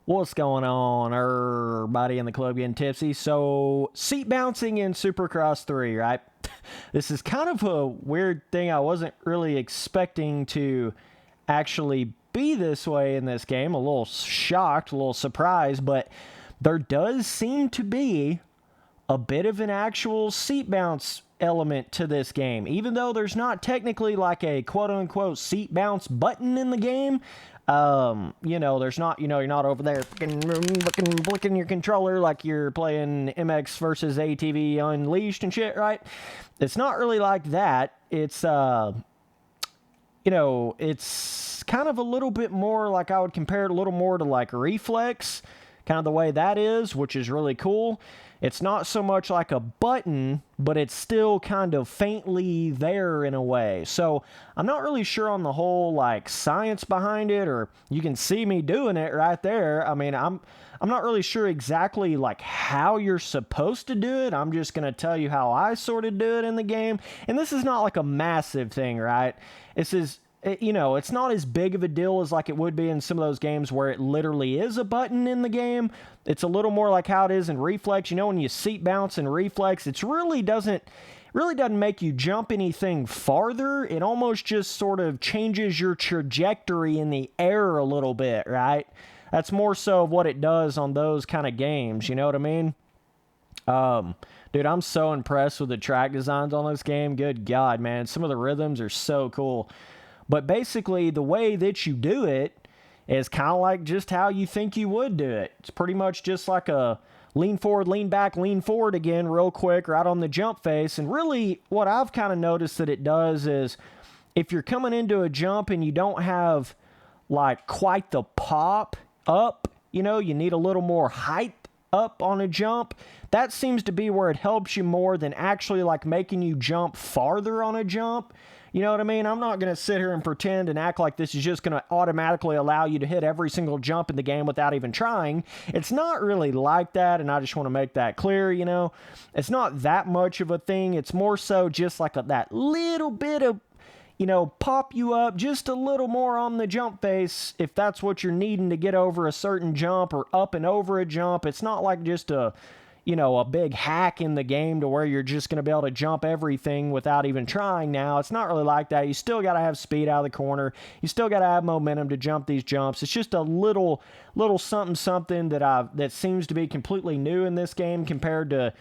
What's going on, everybody in the club getting tipsy? So, seat bouncing in Supercross 3, right? This is kind of a weird thing. I wasn't really expecting to actually be this way in this game. A little shocked, a little surprised, but there does seem to be a bit of an actual seat bounce element to this game. Even though there's not technically like a quote-unquote seat bounce button in the game, there's not, you're not over there flicking your controller like you're playing MX versus ATV Unleashed and shit, right? It's not really like that. It's, it's kind of a little bit more like I would compare it a little more to like Reflex, kind of the way that is, which is really cool. It's not so much like a button, but it's still kind of faintly there in a way. So I'm not really sure on the whole like science behind it, or you can see me doing it right there. I mean, I'm not really sure exactly like how you're supposed to do it. I'm just going to tell you how I sort of do it in the game. And this is not like a massive thing, right? It's not as big of a deal as like it would be in some of those games where it literally is a button in the game. It's a little more like how it is in Reflex. When you seat bounce in Reflex, it really doesn't make you jump anything farther. It almost just sort of changes your trajectory in the air a little bit, right? That's more so of what it does on those kind of games, you know what I mean? Dude, I'm so impressed with the track designs on this game. Good God, man. Some of the rhythms are so cool. But basically, the way that you do it is kind of like just how you think you would do it. It's pretty much just like a lean forward, lean back, lean forward again real quick right on the jump face. And really, what I've kind of noticed that it does is if you're coming into a jump and you don't have like quite the pop up, you need a little more height up on a jump. That seems to be where it helps you more than actually like making you jump farther on a jump. You know what I mean? I'm not going to sit here and pretend and act like this is just going to automatically allow you to hit every single jump in the game without even trying. It's not really like that, and I just want to make that clear, It's not that much of a thing. It's more so just like that little bit of, pop you up just a little more on the jump face if that's what you're needing to get over a certain jump or up and over a jump. It's not like just a big hack in the game to where you're just going to be able to jump everything without even trying now. It's not really like that. You still got to have speed out of the corner. You still got to have momentum to jump these jumps. It's just a little something that seems to be completely new in this game compared to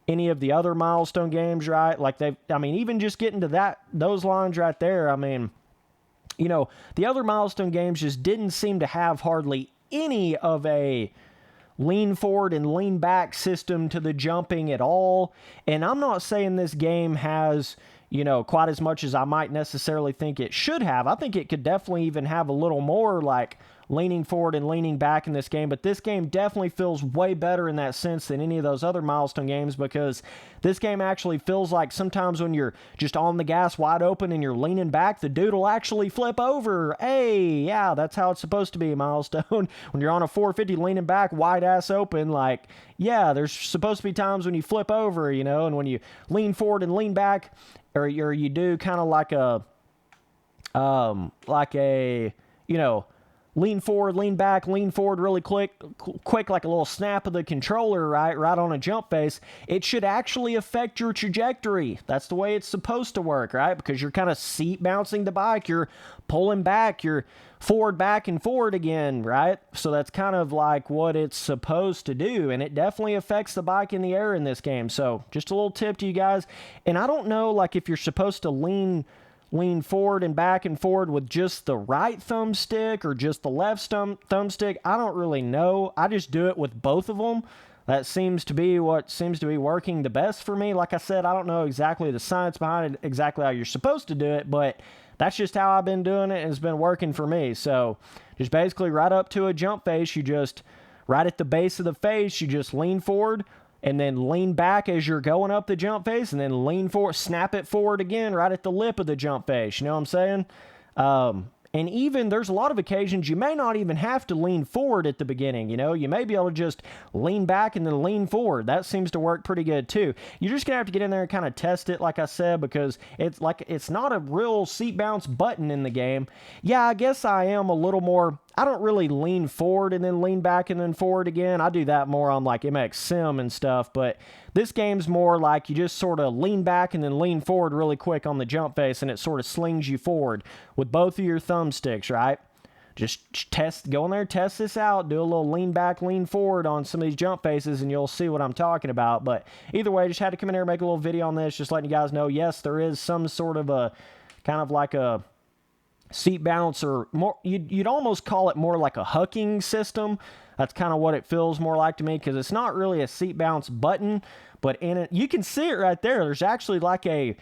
any of the other milestone games, right? Like even just getting to those lines right there, the other milestone games just didn't seem to have hardly any of a lean forward and lean back system to the jumping at all. And I'm not saying this game has, quite as much as I might necessarily think it should have. I think it could definitely even have a little more like leaning forward and leaning back in this game, but this game definitely feels way better in that sense than any of those other milestone games, because this game actually feels like sometimes when you're just on the gas wide open and you're leaning back, the dude will actually flip over. Hey, yeah, that's how it's supposed to be, milestone. When you're on a 450 leaning back wide ass open, like, yeah, there's supposed to be times when you flip over, and when you lean forward and lean back, or you do kind of like a lean forward, lean back, lean forward really quick, like a little snap of the controller, right on a jump face. It should actually affect your trajectory. That's the way it's supposed to work, right? Because you're kind of seat bouncing the bike. You're pulling back. You're forward, back, and forward again, right? So that's kind of like what it's supposed to do, and it definitely affects the bike in the air in this game. So just a little tip to you guys. And I don't know, like, if you're supposed to lean forward and forward with just the right thumbstick or just the left thumbstick. I don't really know. I just do it with both of them. That seems to be what seems to be working the best for me. Like I said, I don't know exactly the science behind it, exactly how you're supposed to do it, but that's just how I've been doing it, and it's been working for me. So just basically right up to a jump face, right at the base of the face, you just lean forward, and then lean back as you're going up the jump face, and then lean forward, snap it forward again right at the lip of the jump face. You know what I'm saying? And even there's a lot of occasions you may not even have to lean forward at the beginning. You may be able to just lean back and then lean forward. That seems to work pretty good too. You're just gonna have to get in there and kind of test it, like I said, because it's not a real seat bounce button in the game. Yeah, I guess I am a little more. I don't really lean forward and then lean back and then forward again. I do that more on like MX Sim and stuff, but this game's more like you just sort of lean back and then lean forward really quick on the jump face, and it sort of slings you forward with both of your thumbsticks, right? Just go in there, test this out, do a little lean back, lean forward on some of these jump faces, and you'll see what I'm talking about. But either way, just had to come in here and make a little video on this, just letting you guys know, yes, there is some sort of a, kind of like a seat bounce, or more, you'd almost call it more like a hucking system. That's kind of what it feels more like to me, because it's not really a seat bounce button, but in it, you can see it right there. There's actually like it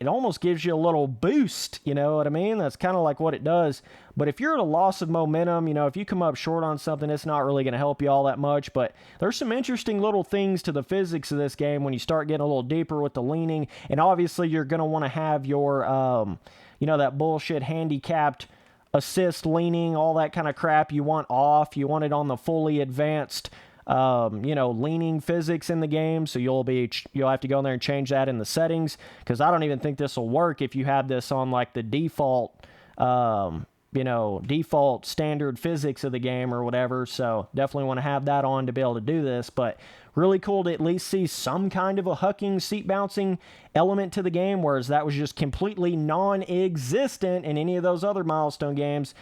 almost gives you a little boost, you know what I mean? That's kind of like what it does. But if you're at a loss of momentum, you know, if you come up short on something, it's not really going to help you all that much. But there's some interesting little things to the physics of this game when you start getting a little deeper with the leaning. And obviously, you're going to want to have your, you know, that bullshit handicapped assist leaning, all that kind of crap you want off. You want it on the fully advanced, you know, leaning physics in the game. So you'll have to go in there and change that in the settings, because I don't even think this will work if you have this on like the default, you know, default standard physics of the game or whatever. So definitely want to have that on to be able to do this. But really cool to at least see some kind of a hucking, seat bouncing element to the game, whereas that was just completely non-existent in any of those other Milestone games,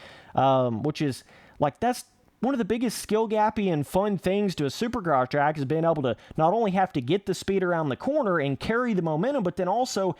which is like, that's one of the biggest skill gappy and fun things to a Supercross track, is being able to not only have to get the speed around the corner and carry the momentum, but then also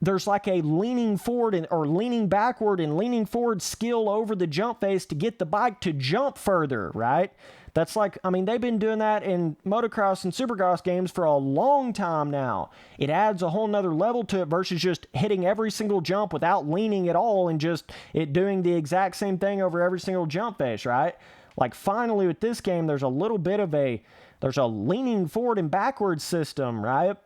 there's like a leaning forward or leaning backward and leaning forward skill over the jump face to get the bike to jump further, right? That's like, I mean, they've been doing that in motocross and Supercross games for a long time now. It adds a whole nother level to it versus just hitting every single jump without leaning at all and just it doing the exact same thing over every single jump face, right? Like, finally with this game, there's a little bit of there's a leaning forward and backwards system, right?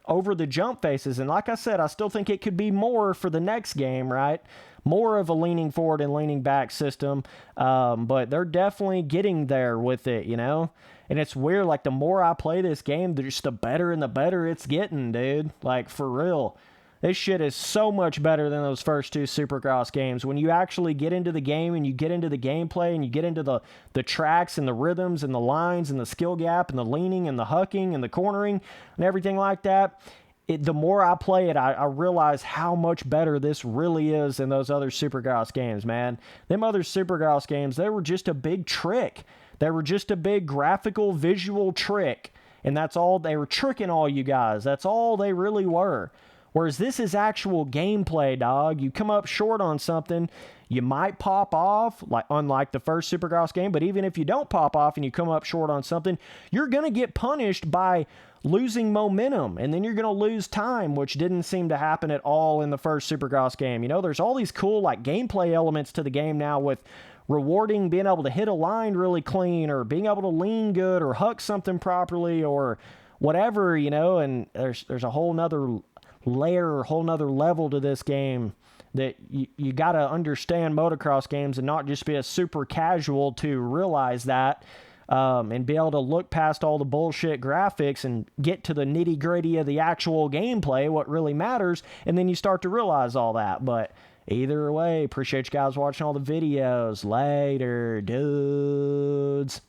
Over the jump faces. And like I said, I still think it could be more for the next game, right? More of a leaning forward and leaning back system. But they're definitely getting there with it, you know? And it's weird, like, the more I play this game, just the better and the better it's getting, dude. Like, for real. This shit is so much better than those first two Supercross games. When you actually get into the game and you get into the gameplay and you get into the tracks and the rhythms and the lines and the skill gap and the leaning and the hucking and the cornering and everything like that, the more I play it, I realize how much better this really is than those other Supercross games, man. Them other Supercross games, they were just a big trick. They were just a big graphical, visual trick. And that's all, they were tricking all you guys. That's all they really were. Whereas this is actual gameplay, dog. You come up short on something, you might pop off, like unlike the first Supercross game, but even if you don't pop off and you come up short on something, you're going to get punished by losing momentum, and then you're going to lose time, which didn't seem to happen at all in the first Supercross game. You know, there's all these cool, like, gameplay elements to the game now with rewarding being able to hit a line really clean, or being able to lean good, or huck something properly, or whatever, you know, and there's a whole nother layer, whole nother level to this game that you got to understand motocross games and not just be a super casual to realize that, and be able to look past all the bullshit graphics and get to the nitty gritty of the actual gameplay, what really matters, and then you start to realize all that. But either way, appreciate you guys watching all the videos. Later, dudes.